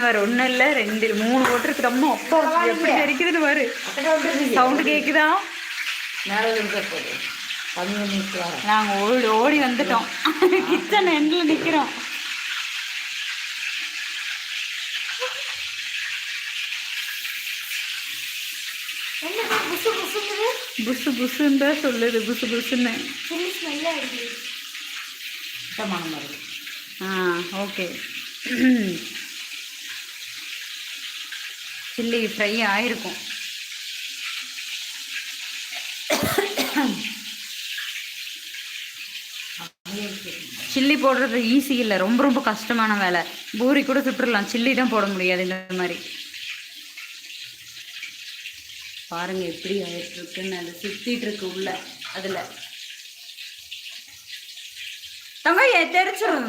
வேற ஒன்றும் இல்லை 2 3 போட்டுருக்கு ரொம்ப அப்பா எப்படி தெரிக்குதுன்னு பாரு சவுண்டு கேட்குதா நாங்கள் ஓடி வந்துட்டோம் கிச்சன் எண்டில் நிற்கிறோம் புசு புசுன்னு தான் சொல்லுது புசு புசுன்னு ஓகே சில்லி ஃப்ரை ஆயிருக்கும் சில்லி போடுறது ஈஸி இல்லை ரொம்ப ரொம்ப கஷ்டமான வேலை பூரி கூட சுட்டுடலாம் சில்லி தான் போட முடியாது இந்த மாதிரி பாருங்க எப்படி ஆயிட்டுருக்குன்னு அது சுத்திட்டு இருக்கு உள்ள அதுல தங்க தெரிச்சிடும்